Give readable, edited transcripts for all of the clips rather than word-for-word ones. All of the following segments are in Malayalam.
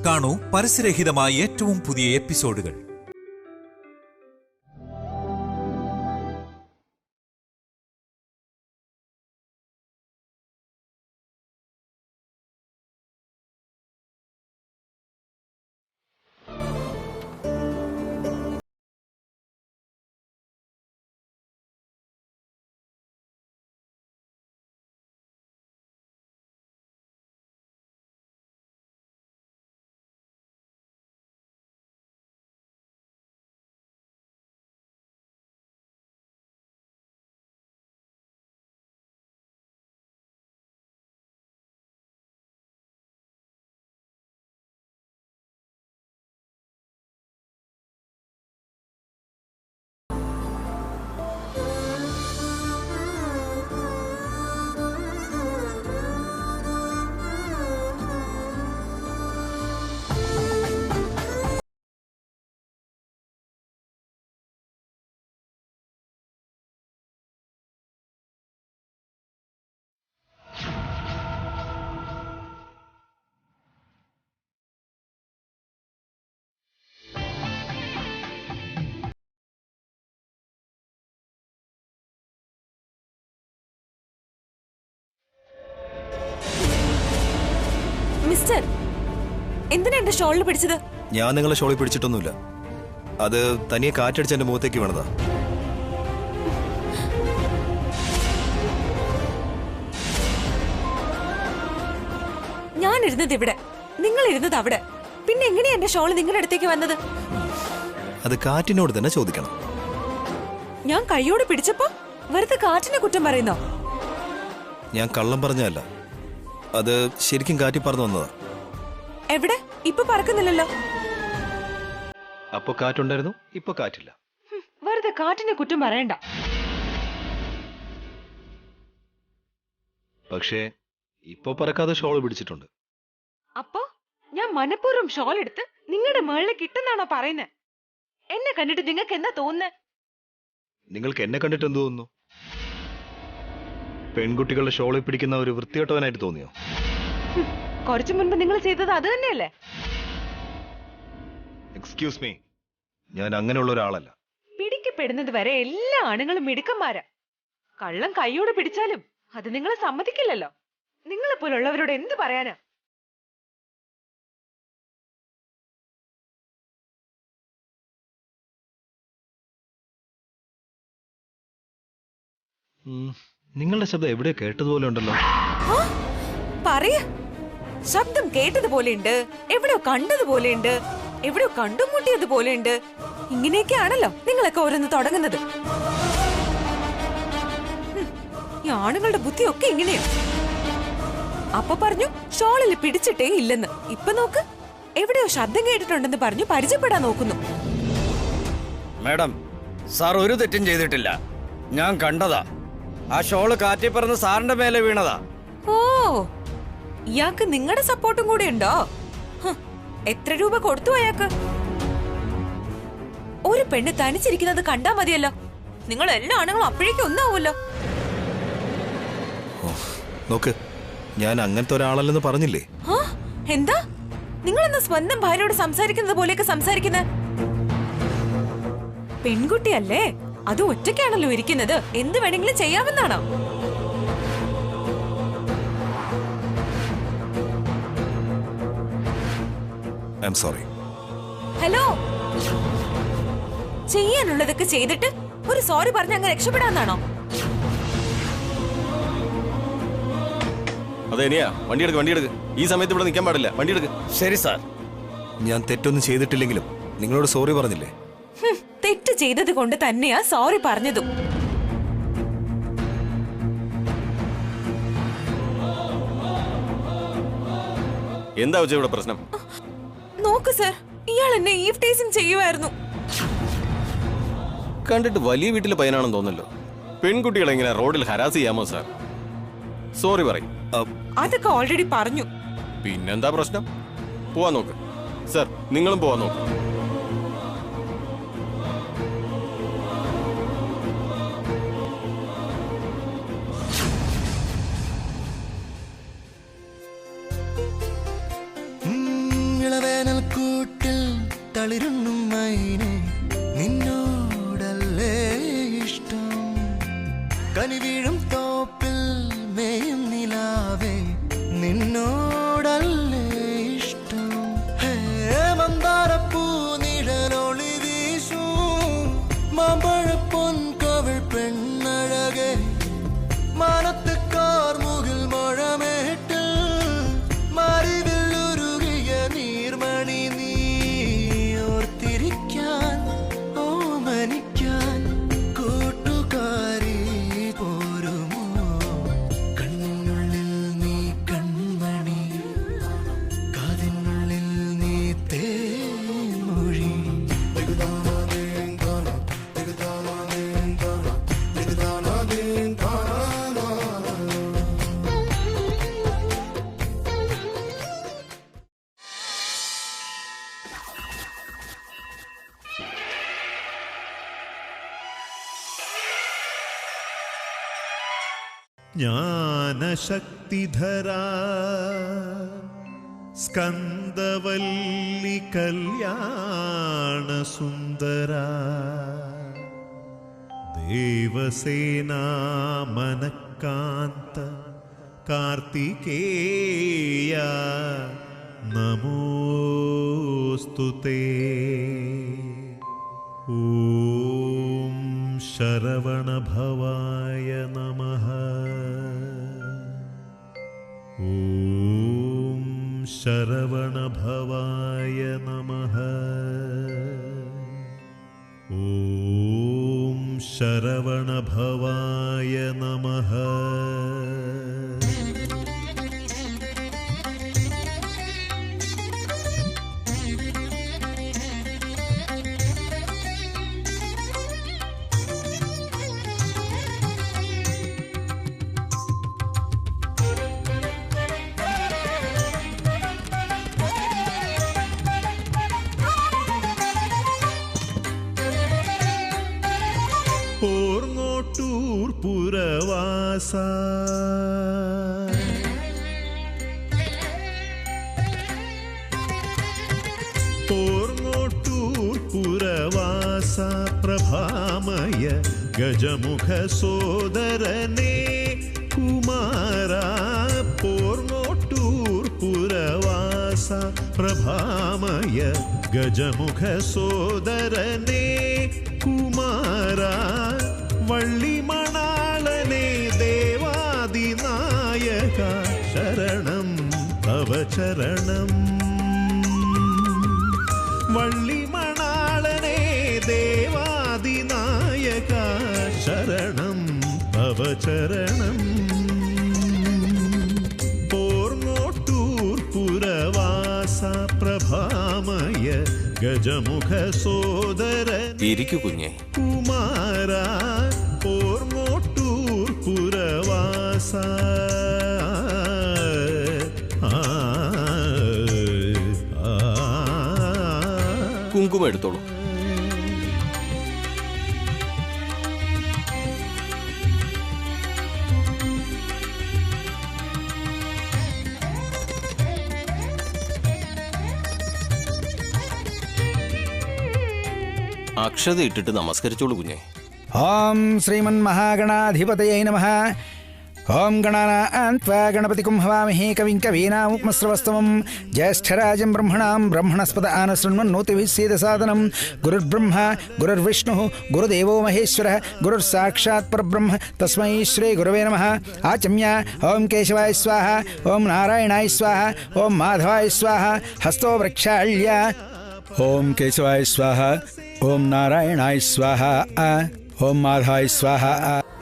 കാണൂ പരസ്യരഹിതമായ ഏറ്റവും പുതിയ എപ്പിസോഡുകൾ. മിസ്റ്റർ, എന്തിനാ എന്റെ ഷോളിൽ പിടിച്ചത്? ഞാൻ നിങ്ങളെ ഷോളിൽ പിടിച്ചിട്ടൊന്നുമില്ല. അത് തനിയെ കാറ്റടിച്ച് എന്റെ മുഖത്തേക്ക് വീണതാ. ഞാൻ ഇരുന്നത് ഇവിടെ, നിങ്ങൾ ഇരുന്നത് അവിടെ. പിന്നെ എങ്ങനെയാ എന്റെ ഷോള് നിങ്ങളുടെ അടുത്തേക്ക് വന്നത്? അത് കാറ്റിനോട് തന്നെ ചോദിക്കണം. ഞാൻ കൈയോടെ പിടിച്ചപ്പോ വെറുതെ കാറ്റിനെ കുറ്റം പറയുന്നോ? ഞാൻ കള്ളം പറഞ്ഞതല്ല, അത് ശരിക്കും കാറ്റി പറന്നു വന്നതാ. എവിടെ? ഇപ്പൊ പറക്കുന്നില്ലല്ലോ. അപ്പൊ കാറ്റുണ്ടായിരുന്നു, ഇപ്പൊ കാറ്റില്ല. വെറുതെ കാറ്റിനെ കുറ്റം പറയണ്ട. പക്ഷേ ഇപ്പൊ പറക്കാതെ ഷോൾ പിടിച്ചിട്ടുണ്ട്. അപ്പൊ ഞാൻ മനഃപൂർവ്വം ഷോൾ എടുത്ത് നിങ്ങളുടെ മേളിൽ കിട്ടുന്നാണോ പറയുന്നത്? എന്നെ കണ്ടിട്ട് നിങ്ങൾക്ക് എന്താ തോന്നുന്നത്? നിങ്ങൾക്ക് എന്നെ കണ്ടിട്ട് എന്ത് തോന്നുന്നു? പെൺകുട്ടികളുടെ ഷോളിൽ പിടിക്കുന്ന ഒരു വൃത്തികെട്ടവനായിട്ട് തോന്നിയോ? കുറച്ചു മുൻപ് നിങ്ങൾ ചെയ്തത് അത് തന്നെയല്ലേ? എക്സ്ക്യൂസ് മീ, ഞാൻ അങ്ങനെയുള്ള ഒരാളല്ല. പിടിക്കപ്പെടുന്നത് വരെ എല്ലാ ആണുങ്ങളും മിടുക്കന്മാരാ. കള്ളം കൈയോട് പിടിച്ചാലും അത് നിങ്ങൾ സമ്മതിക്കില്ലല്ലോ. നിങ്ങളെ പോലുള്ളവരോട് എന്ത് പറയാനാ? നിങ്ങളുടെ ശബ്ദം എവിടെയോ കേട്ടതുപോലെ ഉണ്ടല്ലോ. പറയ, ശബ്ദം കേട്ടതുപോലെയുണ്ട്, എവിടെയോ കണ്ടതുപോലെയുണ്ട്, എവിടെയോ കണ്ടുമുട്ടിയതുപോലെയുണ്ട്. ഇങ്ങനെയൊക്കെയാണല്ലോ നിങ്ങളൊക്കെ ഓരോന്ന് തുടങ്ങുന്നത്. ഈ ആണുങ്ങളുടെ ബുദ്ധിയൊക്കെ ഇങ്ങനെയാ. അപ്പൊ പറഞ്ഞു ഷോളിൽ പിടിച്ചിട്ടേ ഇല്ലെന്ന്. ഇപ്പൊ നോക്ക്, എവിടെയോ ശബ്ദം കേട്ടിട്ടുണ്ടെന്ന് പറഞ്ഞു പരിചയപ്പെടാൻ നോക്കുന്നു. മാഡം, സാർ ഒരു തെറ്റും ചെയ്തിട്ടില്ല. ഞാൻ കണ്ടതാ. ആ ഷോള് കാറ്റി പറന്ന് സാറിന്റെ മേലെ വീണതാ. ഓ, ഇയാൾക്ക് നിങ്ങളുടെ സപ്പോർട്ടും കൂടെ ഉണ്ടോ? എത്ര രൂപ കൊടുത്തു അയാൾക്ക്? ഒരു പെണ്ണ് തനിച്ചിരിക്കുന്നത് കണ്ടാ മതിയല്ലോ. നിങ്ങൾ എല്ലാ ആണുങ്ങളും അപ്പോഴേക്കും ഒന്നാവുമല്ലോ. നോക്ക്, ഞാൻ അങ്ങനത്തെ ഒരാളല്ലെന്ന് പറഞ്ഞില്ലേ? എന്താ നിങ്ങളെന്നാ സ്വന്തം ഭാര്യയോട് സംസാരിക്കുന്നത് പോലെയൊക്കെ സംസാരിക്കുന്നത്? പെൺകുട്ടിയല്ലേ, അത് ഒറ്റയ്ക്കാണല്ലോ ഇരിക്കുന്നത്. എന്ത് വേണമെങ്കിലും ചെയ്യാമെന്നാണോ? I am sorry. ഹലോ, ചെയ്യാനുള്ളതൊക്കെ ചെയ്തിട്ട് ഒരു സോറി പറഞ്ഞ് അങ്ങ് രക്ഷപ്പെടാന്നാണോ? അതെനിയാ, വണ്ടിയെടുക്ക്. ഈ സമയത്ത് ഇവിടെ നിൽക്കാൻ പാടില്ല, വണ്ടിയെടുക്ക്. ശരി സാർ. ഞാൻ തെറ്റൊന്നും ചെയ്തിട്ടില്ലെങ്കിലും നിങ്ങളോട് സോറി പറഞ്ഞില്ലേ? തെറ്റ് ചെയ്തത് കൊണ്ട് തന്നെയാ സോറി പറഞ്ഞതും. എന്താ വെച്ചാ ഇവിടെ പ്രശ്നം? നോക്ക് സർ, ഇയാൾ എന്നെ ഈവ് ടേസിംഗ് ചെയ്യുമായിരുന്നു. കണ്ടിട്ട് വലിയ വീട്ടിലെ പയ്യനാണെന്ന് തോന്നല്ലോ. പെൺകുട്ടികളെ എങ്ങനെ റോഡിൽ ഹരാസ് ചെയ്യാമോ സാർ? സോറി പറയും. അതൊക്കെ ഓൾറെഡി പറഞ്ഞു. പിന്നെന്താ പ്രശ്നം? പോവാൻ നോക്ക് സാർ, നിങ്ങളും പോവാൻ നോക്ക്. ഇളവേനൽ കൂട്ടിൽ തളിരുണ്ണും മൈനെ നിന്നോടല്ലേ ഇഷ്ടം. കനിവീഴും തോപ്പിൽ മേയും നിലാവേ നിന്നോടല്ലേ ഇഷ്ടം. മന്ദാരപ്പൂ നിഴലൊളി വീശൂ മാമ്പഴപ്പൊൻ കവിൾ പെണ്ണഴകെ മാനത്ത് കാർമുകിൽ മഴമേട്ടിൽ മറിവില്ലുരുകിയ നീർമണി നീ ഓർത്തിരിക്കാൻ ഓമനിക്കാൻ കൂട്ടുകാരി പോരുമോ. കണ്ണിനുള്ളിൽ നീ കൺമണി കാതിനുള്ളിൽ നീ തേൻമൊഴി. ജ്ഞാനശക്തിധരാ സ്കന്ദവല്ലി കല്യാണസുന്ദരാ ദേവസേനാ മനഃകാന്ത കാർത്തികേയ നമോസ്തുതേ. ഓം ശരവണഭവായ നമഃ. ഓം ശരവണഭവായ നമഃ. ഓം ശരവണഭവായ നമഃ. പോർങ്ങോട്ടൂർ പുരവാസ പോർങ്ങോട്ടൂർ പുരവാസ പ്രഭാമയ ഗജമുഖ സോദരനേ കുമാര. പോർങ്ങോട്ടൂർ പുരവാസ പ്രഭാമയ ഗജമുഖ സോദരനേ കുമാര. വള്ളിമണാളനെ ദേവാദിനായക ശരണം തവ ചരണം. വള്ളിമണാളനെ ദേവാദിനായക ശരണം തവ ചരണം. പോർങ്ങോട്ടൂർ പുരവാസ പ്രഭാമയ ഗജമുഖ സോദരൻ ഇരിക്കു കുഞ്ഞെ. കുമാര. പോർങ്ങോട്ടൂർ പുരവാസ കുങ്കുമം എടുത്തോളൂ. അക്ഷത ഇട്ടിട്ട് നമസ്കരിച്ചോളൂ കുഞ്ഞെ. ഓം ശ്രീമന്മഹാഗണാധിപതയേ നമഃ. ഓം ഗണാനാം ത്വാ ഗണപതിം ഹവാമഹേ കവിം കവീനാമുപമസ്രവസ്തവം. ജ്യേഷ്ഠരാജം ബ്രഹ്മണാം ബ്രഹ്മണസ്പത ആനശൃണ്വന്നോതിഭിः സീദസാദനം. ഗുരുർബ്രഹ്മ ഗുരുർവിഷ്ണുഃ ഗുരുദേവോ മഹേശ്വരः ഗുരുർ സാക്ഷാത് പരബ്രഹ്മ തസ്മൈ ശ്രീ ഗുരവേ നമഃ. ആചമ്യ ഓം കേശവായ സ്വാഹ. ഓം നാരായണായ സ്വാഹ. ഓം മാധവായ സ്വാഹ. ഹസ്തോ പ്രക്ഷാള്യ. ഓം കേശവായ സ്വാഹ. ഓം നാരായണായ സ്വാഹ. ഓം മാധവായ സ്വാഹ.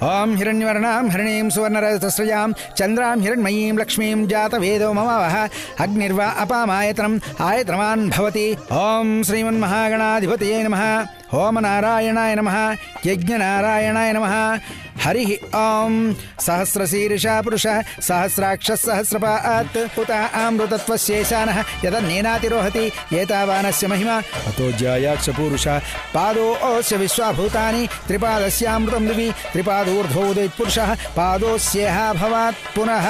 ഓം ഹിരണ്യവർണാം ഹരിണീം സുവർണരജതസ്രജാം ചന്ദ്രാം ഹിരണ്മയീം ലക്ഷ്മീം ജാതവേദോ മമാവഹ. അഗ്നിർവാ അപാമായതനം ആയതനവാൻ ഭവതി. ഓം ശ്രീമന്മഹാഗണാധിപതയേ നമഃ. ഓം നാരായണായ നമഃ. യജ്ഞനാരായണായ നമഃ. ഹരി ഓം. സഹസ്രശീർഷ പുരുഷ സഹസ്രാക്ഷ സഹസ്രപാത് ഉത അമൃതത്വശേഷാനഃ യതന്നേനാതിരോഹതി ഏതാവാനസ്യ മഹിമ അतो ജ്യായാക്ഷ പൂരുഷ പാദോസ്യ വിശ്വഭൂതാനി ത്രിപാദസ്യാമൃതം ദിവി ത്രിപാദൂർധ്വോദയ പുരുഷഃ പാദോസ്യേഹ ഭവാത് പുനഃ.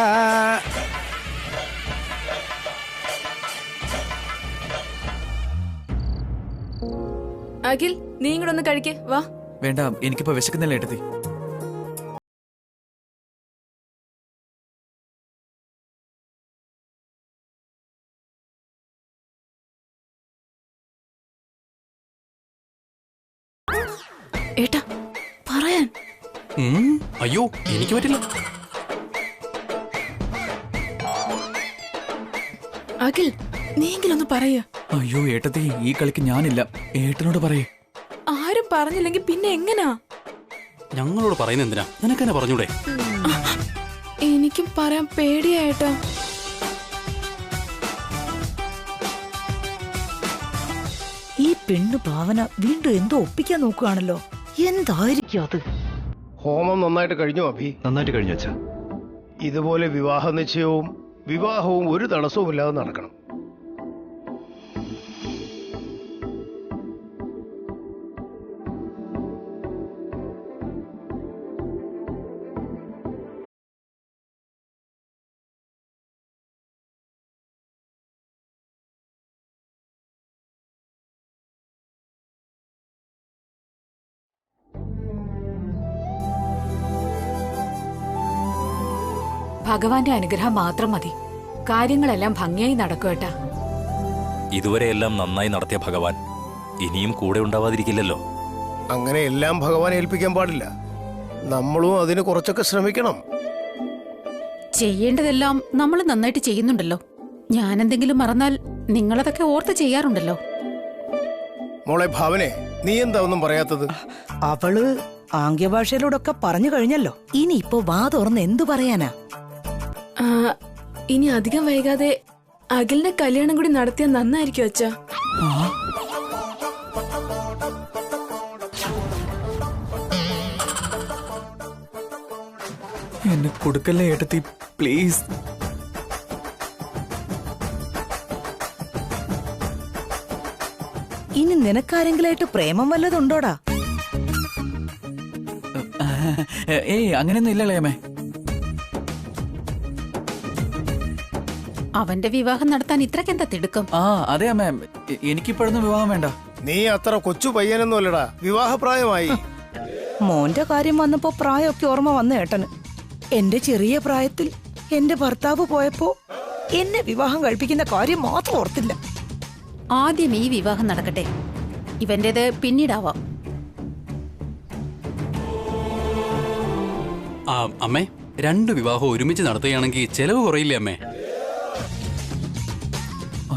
അഖിൽ, നീ കൂടെ ഒന്ന് കഴിക്കേ, വാ. വേണ്ട, എനിക്കിപ്പോ വിശക്കുന്നില്ല ഏട്ടത്തി. ഏട്ടാ, പറയാൻ. അയ്യോ, എനിക്ക് പറ്റില്ല. അഖിൽ, നീങ്കിലൊന്ന് പറയ. അയ്യോ ഏട്ടത്തി, ഈ കളിക്ക് ഞാനില്ല. ഏട്ടനോട് പറയേ. ആരും പറഞ്ഞില്ലെങ്കിൽ പിന്നെ എങ്ങനാ? ഞങ്ങളോട് പറയുന്ന എന്തിനാ? നിനക്കെന്നെ പറഞ്ഞൂടെ? എനിക്കും പറയാൻ പേടിയായിട്ടാ. ഈ പെണ്ണു ഭാവന വീണ്ടും എന്തോ ഒപ്പിക്കാൻ നോക്കുകയാണല്ലോ. എന്തായിരിക്കും അത്? ഹോമം നന്നായിട്ട് കഴിഞ്ഞു അഭി? നന്നായിട്ട് കഴിഞ്ഞു അച്ഛാ. ഇതുപോലെ വിവാഹ നിശ്ചയവും വിവാഹവും ഒരു തടസ്സവും ഇല്ലാതെ നടക്കണം. ഭഗവാന്റെ അനുഗ്രഹം മാത്രം മതി. കാര്യങ്ങളെല്ലാം ഭംഗിയായി നടക്കുവേട്ടാ. ഇതുവരെയെല്ലാം നന്നായി നടത്തിയ ഭഗവാൻ ഇനിയും കൂടെ ഉണ്ടാവാതിരിക്കില്ലല്ലോ. അങ്ങനെ എല്ലാം ഭഗവാൻ ഏൽപ്പിക്കാൻ പാടില്ല. നമ്മളും അതിന് കുറച്ചൊക്കെ ശ്രമിക്കണം. ചെയ്യേണ്ടതെല്ലാം നമ്മൾ നന്നായിട്ട് ചെയ്യുന്നുണ്ടല്ലോ. ഞാനെന്തെങ്കിലും മറന്നാൽ നിങ്ങളതൊക്കെ ഓർത്ത് ചെയ്യാറുണ്ടല്ലോ. മോളെ ഭാവനെ, നീ എന്താ ഒന്നും പറയാത്തത്? അവള് ആംഗ്യഭാഷയിലൂടൊക്കെ പറഞ്ഞു കഴിഞ്ഞല്ലോ. ഇനിയിപ്പോ വാ തുറന്ന് എന്തു പറയാനാ? ഇനി അധികം വൈകാതെ അഖിലിന്റെ കല്യാണം കൂടി നടത്തിയാൽ നന്നായിരിക്കും അച്ഛാ. എന്നെ കൊടുക്കല്ലേ ഏട്ടത്തി, പ്ലീസ്. ഇനി നിനക്കാരെങ്കിലായിട്ട് പ്രേമം വല്ലതുണ്ടോടാ? ഏയ്, അങ്ങനെയൊന്നും ഇല്ലല്ലേ അമ്മേ. അവന്റെ വിവാഹം നടത്താൻ ഇത്രക്കെന്താ തിടുക്കം? അതെ അമ്മേ, എനിക്കിപ്പോഴൊന്നും വിവാഹം വേണ്ട. നീ അത്ര കൊച്ചു പയ്യനൊന്നും അല്ലടാ, വിവാഹപ്രായമായി. മോന്റെ കാര്യം വന്നപ്പോ പ്രായമൊക്കെ ഓർമ്മ വന്ന ഏട്ടന്. എന്റെ ചെറിയ പ്രായത്തിൽ എന്റെ ഭർത്താവ് പോയപ്പോ എന്നെ വിവാഹം കഴിപ്പിക്കുന്ന കാര്യം മാത്രം ഓർത്തില്ല. ആദ്യം ഈ വിവാഹം നടക്കട്ടെ, ഇവന്റേത് പിന്നീടാവാം. അമ്മേ, 2 വിവാഹം ഒരുമിച്ച് നടത്തുകയാണെങ്കിൽ ചെലവ് കുറയില്ലേ അമ്മേ?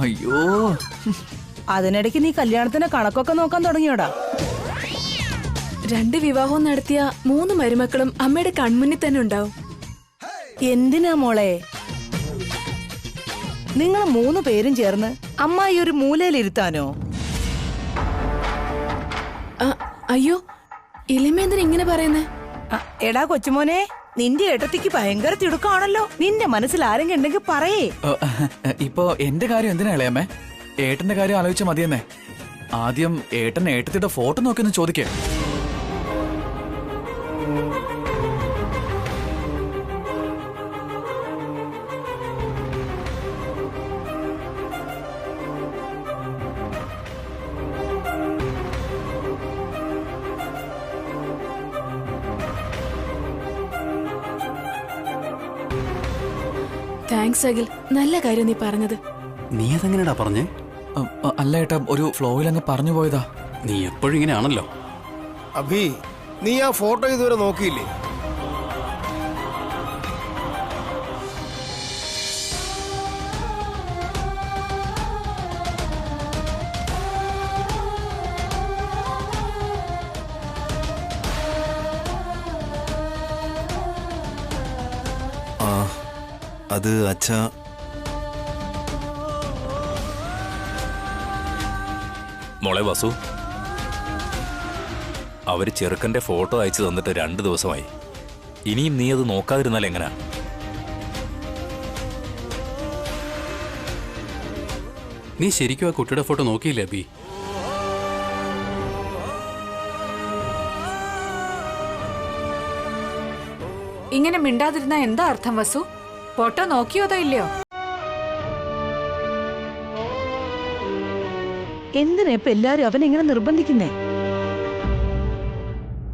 അയ്യോ, അതിനിടയ്ക്ക് നീ കല്യാണത്തിന്റെ കണക്കൊക്കെ നോക്കാൻ തുടങ്ങിയോടാ? 2 വിവാഹവും നടത്തിയ 3 മരുമക്കളും അമ്മയുടെ കൺമുന്നിൽ തന്നെ ഉണ്ടാവും. എന്തിനാ മോളെ? നിങ്ങൾ 3 പേരും ചേർന്ന് അമ്മായി ഒരു മൂലയിലിരുത്താനോ? അയ്യോ, ഇളിമേന്തിന് ഇങ്ങനെ പറയുന്നേ? എടാ കൊച്ചുമോനെ, നിന്റെ ഏട്ടത്തിക്ക് ഭയങ്കര തിടുക്കാണല്ലോ. നിന്റെ മനസ്സിൽ ആരെങ്കിലും ഉണ്ടെങ്കിൽ പറയേ. ഇപ്പൊ എന്റെ കാര്യം എന്തിനാ ഇളയമ്മേ? ഏട്ടന്റെ കാര്യം ആലോചിച്ച മതിയെന്നേ. ആദ്യം ഏട്ടൻ ഏട്ടത്തിയുടെ ഫോട്ടോ നോക്കിയൊന്ന് ചോദിക്കേ. താങ്ക്സ് അഖിൽ, നല്ല കാര്യം നീ പറഞ്ഞത്. നീ അതെങ്ങനെയാ പറഞ്ഞേ? അല്ല ഏട്ടാ, ഒരു ഫ്ലോയിൽ അങ്ങ് പറഞ്ഞു പോയതാ. നീ എപ്പോഴും ഇങ്ങനെയാണല്ലോ. അഭി, നീ ആ ഫോട്ടോ ഇതുവരെ നോക്കിയില്ലേ? അത് അച്ഛാ, മോളെ വസു, അവര് ചെറുക്കന്റെ ഫോട്ടോ അയച്ചു തന്നിട്ട് 2 ദിവസമായി. ഇനിയും നീ അത് നോക്കാതിരുന്നാൽ എങ്ങനാ? നീ ശരിക്കും ആ കുട്ടിയുടെ ഫോട്ടോ നോക്കിയില്ലേ അബി? ഇങ്ങനെ മിണ്ടാതിരുന്ന എന്താ അർത്ഥം വസു? ഫോട്ടോ നോക്കിയോതോ ഇല്ലയോ? എന്തിനാ ഇപ്പൊ എല്ലാരും അവനെങ്ങനെ നിർബന്ധിക്കുന്നേ?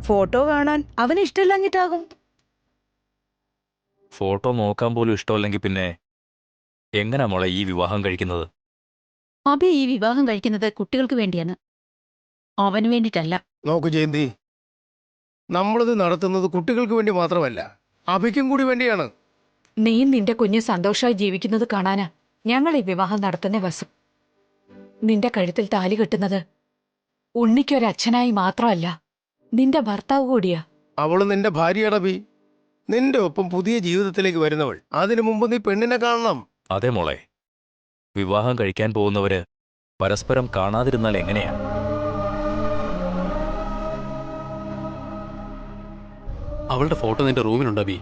ഫോട്ടോ കാണാൻ അവന് ഇഷ്ടമില്ലഞ്ഞിട്ടാകും. ഫോട്ടോ നോക്കാൻ പോലും ഇഷ്ടമല്ലെങ്കിൽ പിന്നെ എങ്ങനാ മോളെ ഈ വിവാഹം കഴിക്കുന്നത്? അബി ഈ വിവാഹം കഴിക്കുന്നത് കുട്ടികൾക്ക് വേണ്ടിയാണ്, അവന് വേണ്ടിയിട്ടല്ല. നോക്കു ജയന്തി, നമ്മളിത് നടത്തുന്നത് കുട്ടികൾക്ക് വേണ്ടി മാത്രമല്ല, അഭിക്കും കൂടി വേണ്ടിയാണ്. നീ നിന്റെ കുഞ്ഞ് സന്തോഷമായി ജീവിക്കുന്നത് കാണാനാ ഞങ്ങൾ ഈ വിവാഹം നടത്തുന്ന വസു. നിന്റെ കഴുത്തിൽ താലി കെട്ടുന്നത് ഉണ്ണിക്കൊരച്ഛനായി മാത്രമല്ല, നിന്റെ ഭർത്താവ് കൂടിയാ. അവള് നിന്റെ ഭാര്യയുടെ അഭി, നിന്റെ ഒപ്പം പുതിയ ജീവിതത്തിലേക്ക് വരുന്നവൾ. അതിനു മുമ്പ് നീ പെണ്ണിനെ കാണണം. അതെ മോളെ, വിവാഹം കഴിക്കാൻ പോകുന്നവര് പരസ്പരം കാണാതിരുന്നാൽ എങ്ങനെയാ? അവളുടെ ഫോട്ടോ നിന്റെ റൂമിലുണ്ട് അബി.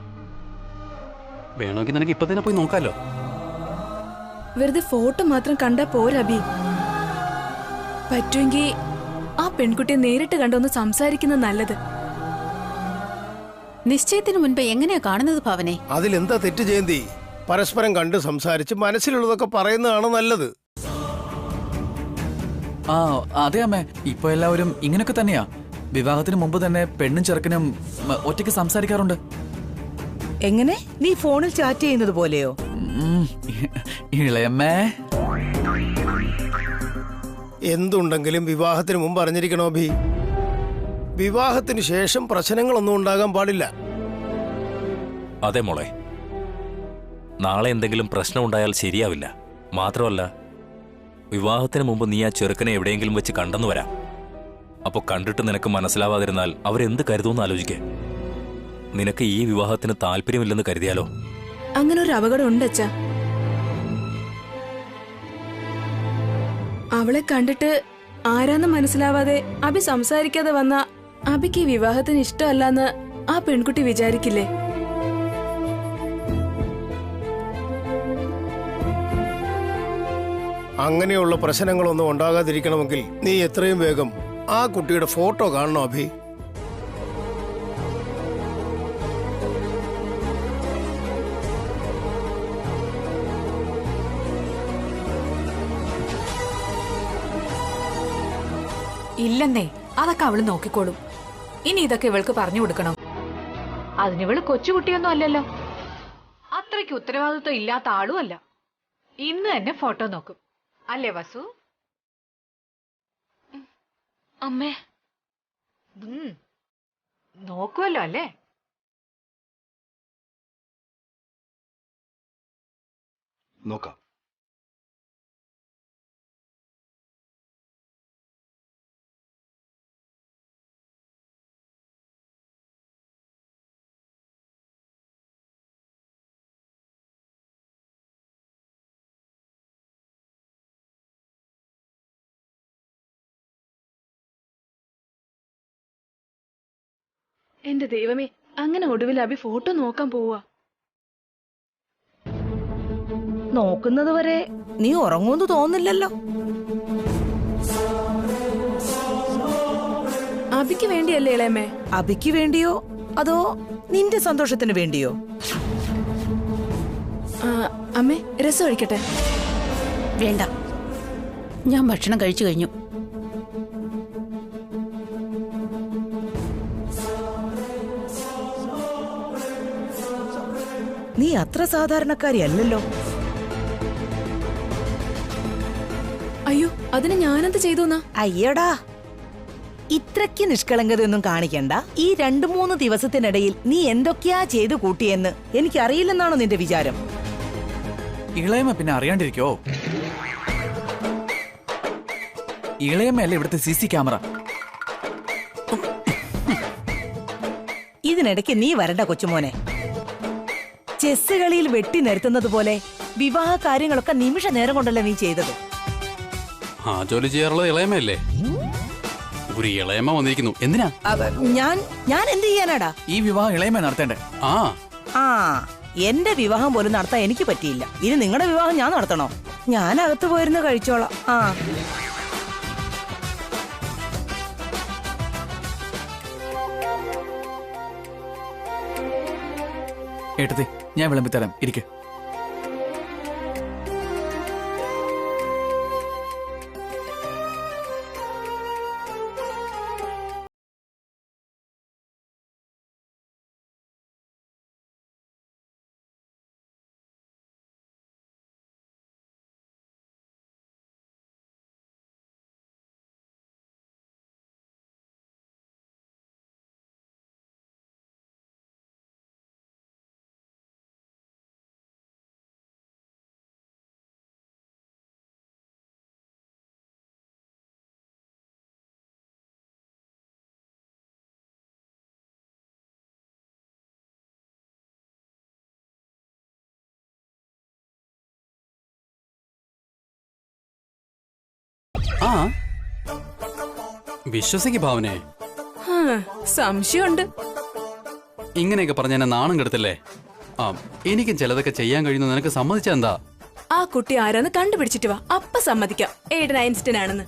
വേണമെങ്കിൽ നിനക്ക് ഇപ്പൊ തന്നെ പോയി നോക്കാലോ. വെറുതെ ഫോട്ടോ മാത്രം കണ്ടാ പോരബി. പറ്റുമെങ്കിൽ ആ പെൺകുട്ടിയെ നേരിട്ട് കണ്ടൊന്ന് സംസാരിക്കുന്നത് നല്ലത്. നിശ്ചയത്തിന് മുൻപ് എങ്ങനെയാ കാണുന്നത് ഭാവനെ? അതിലെന്താ തെറ്റ് ജയന്തി? പരസ്പരം കണ്ട് സംസാരിച്ച് മനസ്സിലുള്ളതൊക്കെ പറയുന്നതാണ് നല്ലത്. ആ അതെ അമ്മേ, ഇപ്പൊ എല്ലാവരും ഇങ്ങനൊക്കെ തന്നെയാ. വിവാഹത്തിന് മുമ്പ് തന്നെ പെണ്ണും ചെറുക്കനും ഒറ്റയ്ക്ക് സംസാരിക്കാറുണ്ട്. എങ്ങനെ? നീ ഫോണിൽ ചാറ്റ് ചെയ്യുന്നത് പോലെയോ? ഇളയമ്മേ, എന്തുണ്ടെങ്കിലും വിവാഹത്തിന് മുമ്പ് അറിഞ്ഞിരിക്കണോ ഭി? വിവാഹത്തിന് ശേഷം പ്രശ്നങ്ങളൊന്നും ഉണ്ടാകാൻ പാടില്ല. അതെ മോളെ, നാളെ എന്തെങ്കിലും പ്രശ്നം ഉണ്ടായാൽ ശരിയാവില്ല. മാത്രമല്ല, വിവാഹത്തിന് മുമ്പ് നീ ആ ചെറുക്കനെ എവിടെയെങ്കിലും വെച്ച് കണ്ടെന്നു വരാം. അപ്പൊ കണ്ടിട്ട് നിനക്ക് മനസ്സിലാവാതിരുന്നാൽ അവരെന്ത് കരുതുമെന്ന് ആലോചിക്കേ. നിനക്ക് ഈ വിവാഹത്തിന് താല്പര്യമില്ലെന്ന് കരുതിയാലോ? അങ്ങനെ ഒരു അപകടം ഉണ്ട് അച്ഛാ. അവളെ കണ്ടിട്ട് ആരാന്ന് മനസ്സിലാവാതെ അബി സംസാരിക്കാതെ വന്ന അബിക്ക് ഈ വിവാഹത്തിന് ഇഷ്ടമല്ലെന്ന് ആ പെൺകുട്ടി വിചാരിക്കില്ലേ? അങ്ങനെയുള്ള പ്രശ്നങ്ങളൊന്നും ഉണ്ടാകാതിരിക്കണമെങ്കിൽ നീ എത്രയും വേഗം ആ കുട്ടിയുടെ ഫോട്ടോ കാണണോ അഭി? ഇല്ലെന്നേ, അതൊക്കെ അവള് നോക്കിക്കോളും. ഇനി ഇതൊക്കെ ഇവൾക്ക് പറഞ്ഞു കൊടുക്കണം. അതിനിവള് കൊച്ചുകുട്ടിയൊന്നും അല്ലല്ലോ, അത്രയ്ക്ക് ഉത്തരവാദിത്വം ഇല്ലാത്ത ആളും അല്ല. ഇന്ന് തന്നെ ഫോട്ടോ നോക്കും, അല്ലേ വസു? അമ്മേ, നോക്കുമല്ലോ അല്ലേ? നോക്കാം. എന്റെ ദൈവമേ, അങ്ങനെ ഒടുവിൽ അബി ഫോട്ടോ നോക്കാൻ പോവാ. നോക്കുന്നത് വരെ നീ ഉറങ്ങൂന്ന് തോന്നില്ലല്ലോ. അബിക്ക് വേണ്ടിയല്ലേ ഇളയമ്മേ? അബിക്ക് വേണ്ടിയോ അതോ നിന്റെ സന്തോഷത്തിന് വേണ്ടിയോ? അമ്മേ, രസം ഒഴിക്കട്ടെ? വേണ്ട, ഞാൻ ഭക്ഷണം കഴിച്ചു കഴിഞ്ഞു. നീ അത്ര സാധാരണക്കാരിയല്ലല്ലോ. അയ്യോ, അതിന് ഞാനെന്ത് ചെയ്തോന്നാ? അയ്യടാ, ഇത്രയ്ക്ക് നിഷ്കളങ്കതയൊന്നും കാണിക്കണ്ട. ഈ 2-3 ദിവസത്തിനിടയിൽ നീ എന്തൊക്കെയാ ചെയ്തു കൂട്ടിയെന്ന് എനിക്കറിയില്ലെന്നാണോ നിന്റെ വിചാരം? ഇളയമ്മ പിന്നെ അറിയാണ്ടിരിക്കോ? ഇളയമ്മയല്ലേ ഇവിടുത്തെ CC ക്യാമറ. ഇതിനിടയ്ക്ക് നീ വരണ്ട കൊച്ചുമോനെ. ചെസ് കളിയിൽ വെട്ടി നിരത്തുന്നത് പോലെ വിവാഹ കാര്യങ്ങളൊക്കെ നിമിഷ നേരം കൊണ്ടല്ലേ നീ ചെയ്തത്. ആ ജോലി ചെയ്യാറുള്ളത് ഇളയമ്മയല്ലേ? ഒരു ഇളയമ്മ വന്നിരിക്കുന്നു. എന്തിനാ? ഞാൻ എന്ത് ചെയ്യാനാടാ? ഈ വിവാഹം ഇളയമ്മ നടത്തേണ്ടേ? ആ എന്റെ വിവാഹം പോലും നടത്താൻ എനിക്ക് പറ്റിയില്ല. ഇനി നിങ്ങളുടെ വിവാഹം ഞാൻ നടത്തണോ? ഞാൻ അകത്ത് പോയിരുന്ന് കഴിച്ചോളാം. ഏട്ടത്തി, ഞാൻ വിളമ്പിത്തരാം, ഇരിക്കെ. ആ വിശ്വസിക്ക് ഭാവനെ. സംശയമുണ്ട്. ഇങ്ങനെയൊക്കെ പറഞ്ഞ എന്നെ നാണം കെടുത്തല്ലേ? ആ എനിക്കും ചിലതൊക്കെ ചെയ്യാൻ കഴിയുന്നു. നിനക്ക് സമ്മതിച്ചാ എന്താ? ആ കുട്ടി ആരാന്ന് കണ്ടുപിടിച്ചിട്ട് വാ, അപ്പ സമ്മതിക്കാം ഏട്ടൻ ഐൻസ്റ്റീൻ ആണെന്ന്.